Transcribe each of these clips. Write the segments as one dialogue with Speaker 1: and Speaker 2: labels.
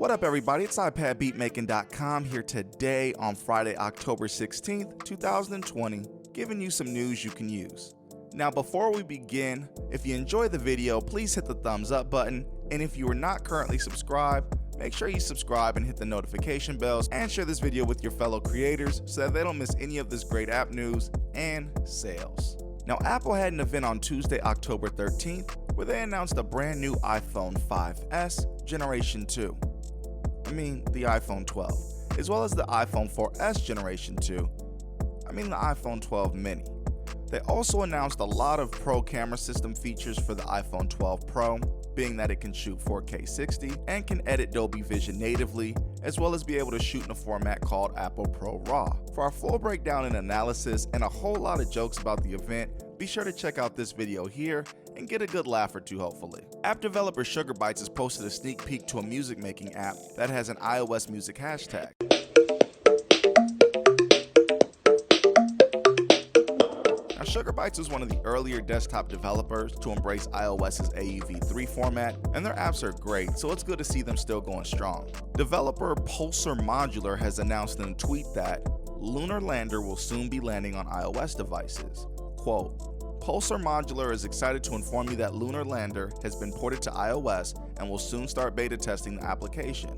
Speaker 1: What up everybody, it's iPadBeatmaking.com here today on Friday, October 16th, 2020, giving you some news you can use. Now before we begin, if you enjoy the video, please hit the thumbs up button, and if you are not currently subscribed, make sure you subscribe and hit the notification bells and share this video with your fellow creators so that they don't miss any of this great app news and sales. Now Apple had an event on Tuesday, October 13th, where they announced a brand new iPhone 5S Generation 2. The iPhone 12, as well as the iPhone 4S Generation 2, the iPhone 12 mini. They also announced a lot of pro camera system features for the iPhone 12 Pro, being that it can shoot 4K 60 and can edit Dolby Vision natively, as well as be able to shoot in a format called Apple Pro RAW. For our full breakdown and analysis and a whole lot of jokes about the event, be sure to check out this video here and get a good laugh or two hopefully. App developer SugarBytes has posted a sneak peek to a music making app that has an iOS music hashtag. SugarBytes is one of the earlier desktop developers to embrace iOS's AUV3 format, and their apps are great, so it's good to see them still going strong. Developer Pulsar Modular has announced in a tweet that Lunar lander will soon be landing on iOS devices. Quote, Pulsar Modular is excited to inform you that Lunar lander has been ported to iOS and will soon start beta testing the application.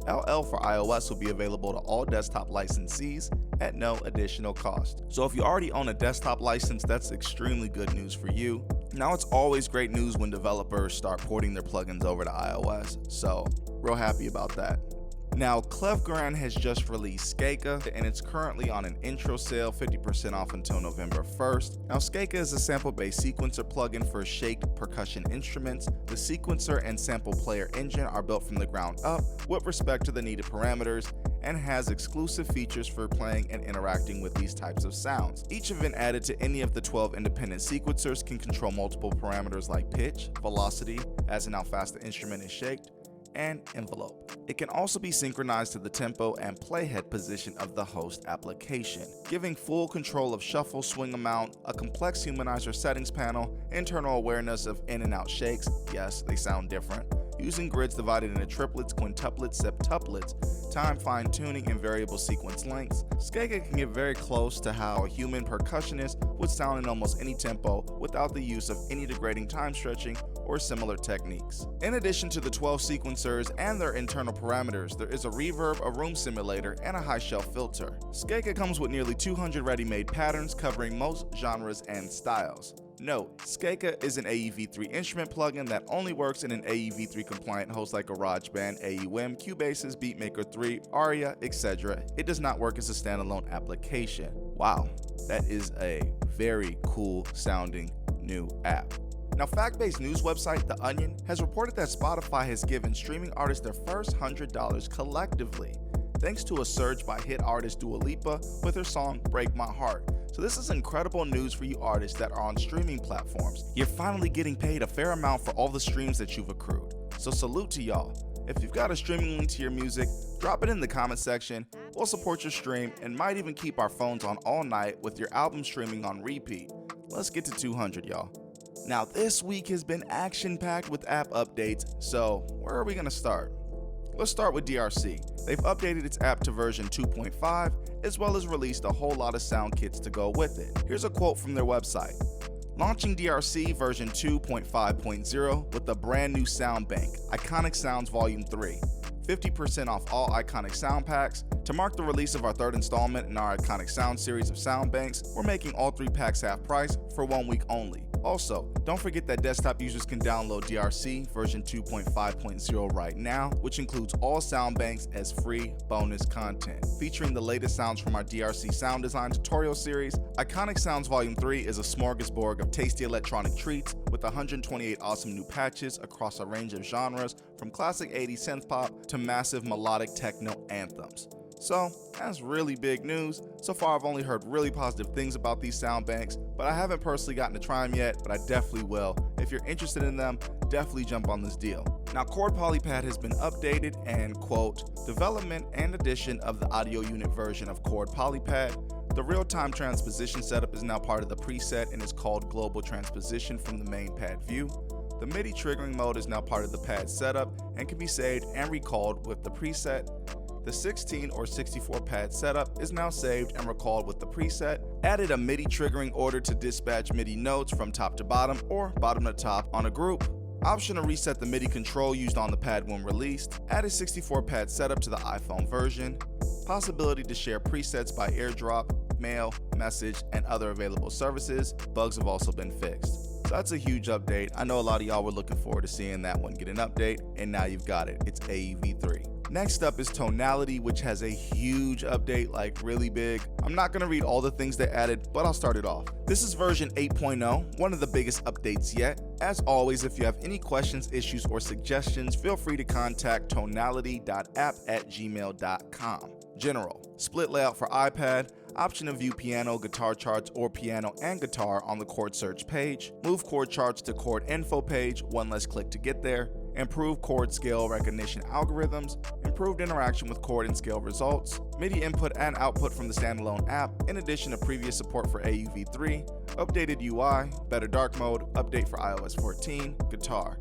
Speaker 1: LL for iOS will be available to all desktop licensees at no additional cost. So if you already own a desktop license, that's extremely good news for you. Now it's always great news when developers start porting their plugins over to iOS, so real happy about that. Now Klevgrand has just released Skaka, and it's currently on an intro sale, 50% off until November 1st. Now Skaka is a sample-based sequencer plugin for shaked percussion instruments. The sequencer and sample player engine are built from the ground up with respect to the needed parameters and has exclusive features for playing and interacting with these types of sounds. Each event added to any of the 12 independent sequencers can control multiple parameters like pitch, velocity, as in how fast the instrument is shaked, and envelope. It can also be synchronized to the tempo and playhead position of the host application, giving full control of shuffle, swing amount, a complex humanizer settings panel, internal awareness of in and out shakes, yes, they sound different, using grids divided into triplets, quintuplets, septuplets, time fine-tuning, and variable sequence lengths. Skaka can get very close to how a human percussionist would sound in almost any tempo without the use of any degrading time stretching or similar techniques. In addition to the 12 sequencers and their internal parameters, there is a reverb, a room simulator, and a high shelf filter. Skaka comes with nearly 200 ready-made patterns covering most genres and styles. Note, Skaka is an AUV3 instrument plugin that only works in an AUV3 compliant host like GarageBand, AUM, Cubasis, Beatmaker 3, Aria, etc. It does not work as a standalone application. Wow, that is a very cool sounding new app. Now, fact-based news website The Onion has reported that Spotify has given streaming artists their first $100 collectively, thanks to a surge by hit artist Dua Lipa with her song Break My Heart. So this is incredible news for you artists that are on streaming platforms. You're finally getting paid a fair amount for all the streams that you've accrued. So salute to y'all. If you've got a streaming link to your music, drop it in the comment section. We'll support your stream and might even keep our phones on all night with your album streaming on repeat. Let's get to 200, y'all. Now this week has been action-packed with app updates, so where are we going to start? Let's start with DRC. They've updated its app to version 2.5, as well as released a whole lot of sound kits to go with it. Here's a quote from their website. Launching DRC version 2.5.0 with a brand new sound bank, Iconic Sounds Volume 3. 50% off all Iconic Sound Packs. To mark the release of our third installment in our Iconic Sound series of sound banks, we're making all 3 packs half price for 1 week only. Also, don't forget that desktop users can download DRC version 2.5.0 right now, which includes all sound banks as free bonus content. Featuring the latest sounds from our DRC sound design tutorial series, Iconic Sounds Volume 3 is a smorgasbord of tasty electronic treats with 128 awesome new patches across a range of genres, from classic 80s synth pop to massive melodic techno anthems. So that's really big news. So far I've only heard really positive things about these sound banks, but I haven't personally gotten to try them yet, but I definitely will. If you're interested in them, definitely jump on this deal. Now Chord Polypad has been updated and, quote, development and addition of the audio unit version of Chord Polypad. The real-time transposition setup is now part of the preset and is called Global Transposition from the main pad view. The MIDI triggering mode is now part of the pad setup and can be saved and recalled with the preset. The 16 or 64 pad setup is now saved and recalled with the preset. Added a MIDI triggering order to dispatch MIDI notes from top to bottom or bottom to top on a group. Option to reset the MIDI control used on the pad when released. Added 64 pad setup to the iPhone version. Possibility to share presets by AirDrop, mail, message, and other available services. Bugs have also been fixed. So that's a huge update. I know a lot of y'all were looking forward to seeing that one get an update, and now you've got it. It's AEV3. Next up is Tonality, which has a huge update, like really big. I'm not going to read all the things they added, but I'll start it off. This is version 8.0, one of the biggest updates yet. As always, if you have any questions, issues, or suggestions, feel free to contact tonality.app@gmail.com. General, split layout for iPad, option to view piano, guitar charts, or piano and guitar on the chord search page, move chord charts to chord info page, one less click to get there, improved chord scale recognition algorithms, improved interaction with chord and scale results, MIDI input and output from the standalone app, in addition to previous support for AEV3, updated UI, better dark mode, update for iOS 14, guitar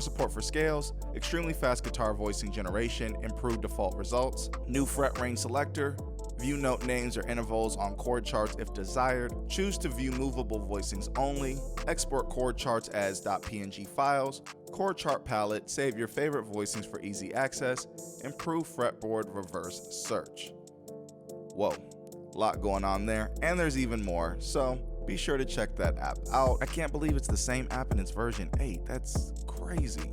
Speaker 1: support for scales, extremely fast guitar voicing generation, improved default results, new fret range selector, view note names or intervals on chord charts if desired, choose to view movable voicings only, export chord charts as .png files, chord chart palette, save your favorite voicings for easy access, improve fretboard reverse search. Whoa, a lot going on there, and there's even more, so be sure to check that app out. I can't believe it's the same app in its version 8, that's crazy.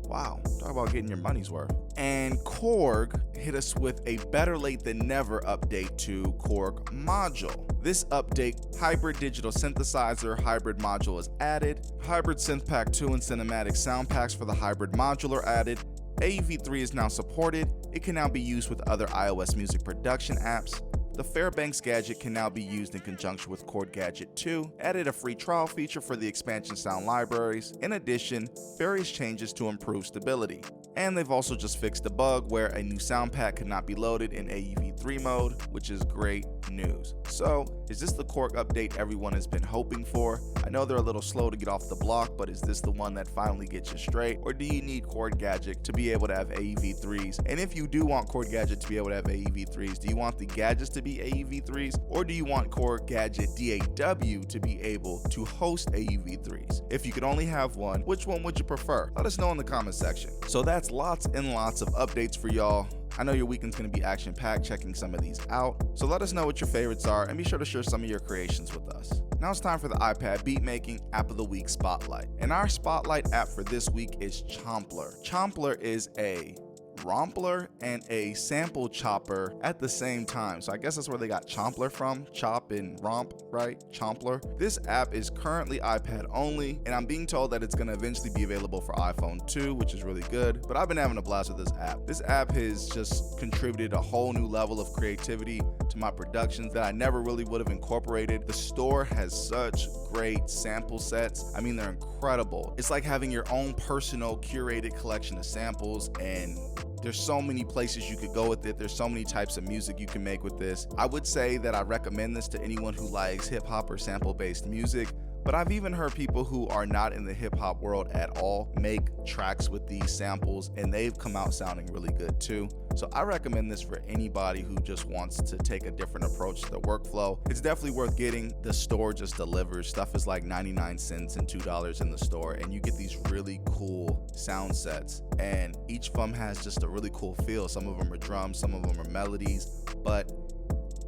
Speaker 1: Wow, talk about getting your money's worth. And Korg hit us with a better late than never update to Korg module. This update, hybrid digital synthesizer hybrid module is added, hybrid synth pack 2 and cinematic sound packs for the hybrid module are added, AEV3 is now supported, it can now be used with other iOS music production apps. The Fairbanks gadget can now be used in conjunction with Chord Gadget 2, added a free trial feature for the expansion sound libraries, in addition, various changes to improve stability. And they've also just fixed a bug where a new sound pack could not be loaded in AEV3 mode, which is great news. So, is this the Korg update everyone has been hoping for? I know they're a little slow to get off the block, but is this the one that finally gets you straight? Or do you need Chord Gadget to be able to have AEV3s? And if you do want Chord Gadget to be able to have AEV3s, do you want the gadgets to be AEV3s? Or do you want Chord Gadget DAW to be able to host AEV3s? If you could only have one, which one would you prefer? Let us know in the comment section. So that's lots and lots of updates for y'all. I know your weekend's going to be action-packed checking some of these out, so let us know what your favorites are and be sure to share some of your creations with us. Now it's time for the iPad Beatmaking App of the Week Spotlight. And our Spotlight app for this week is Chomplr. Chomplr is a Rompler and a sample chopper at the same time. So I guess that's where they got Chomplr from. Chop and romp, right? Chomplr. This app is currently iPad only, and I'm being told that it's going to eventually be available for iPhone 2, which is really good. But I've been having a blast with this app. This app has just contributed a whole new level of creativity to my productions that I never really would have incorporated. The store has such great sample sets. I mean, they're incredible. It's like having your own personal curated collection of samples, and there's so many places you could go with it. There's so many types of music you can make with this. I would say that I recommend this to anyone who likes hip hop or sample-based music, but I've even heard people who are not in the hip hop world at all make tracks with these samples, and they've come out sounding really good too. So I recommend this for anybody who just wants to take a different approach to the workflow. It's definitely worth getting. The store just delivers. Stuff is like 99 cents and $2 in the store, and you get these really cool sound sets, and each of them has just a really cool feel. Some of them are drums, some of them are melodies, but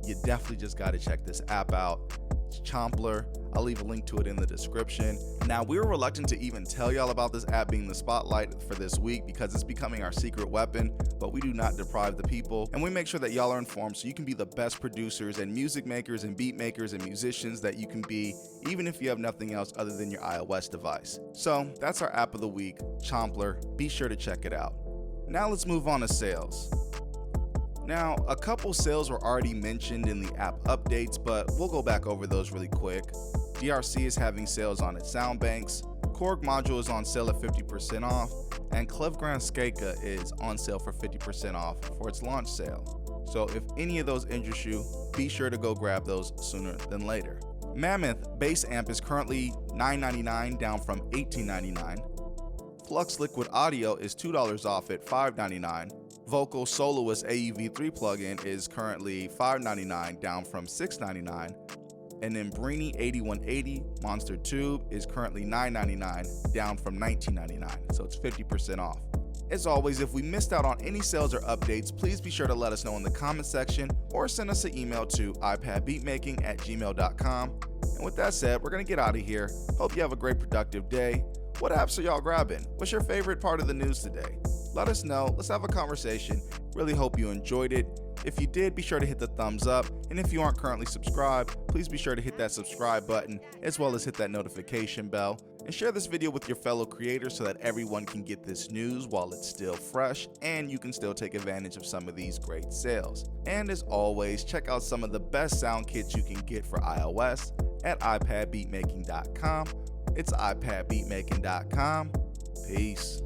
Speaker 1: you definitely just got to check this app out. It's Chomplr. I'll leave a link to it in the description. Now, we were reluctant to even tell y'all about this app being the spotlight for this week because it's becoming our secret weapon, but we do not deprive the people, and we make sure that y'all are informed so you can be the best producers and music makers and beat makers and musicians that you can be, even if you have nothing else other than your iOS device. So that's our app of the week, Chomplr. Be sure to check it out. Now let's move on to sales. Now, a couple sales were already mentioned in the app updates, but we'll go back over those really quick. DRC is having sales on its sound banks, Korg module is on sale at 50% off, and Klevgrand Skaka is on sale for 50% off for its launch sale. So if any of those interest you, be sure to go grab those sooner than later. Mammoth Bass Amp is currently $9.99, down from $18.99. Flux Liquid Audio is $2 off at $5.99. Vocal Soloist AUV3 plugin is currently $5.99, down from $6.99. And then Brini 8180 Monster Tube is currently $9.99, down from $19.99, so it's 50% off. As always, if we missed out on any sales or updates, please be sure to let us know in the comment section or send us an email to ipadbeatmaking@gmail.com. And with that said, we're going to get out of here. Hope you have a great productive day. What apps are y'all grabbing? What's your favorite part of the news today? Let us know. Let's have a conversation. Really hope you enjoyed it. If you did, be sure to hit the thumbs up. And if you aren't currently subscribed, please be sure to hit that subscribe button as well as hit that notification bell. And share this video with your fellow creators so that everyone can get this news while it's still fresh and you can still take advantage of some of these great sales. And as always, check out some of the best sound kits you can get for iOS at ipadbeatmaking.com. It's ipadbeatmaking.com. Peace.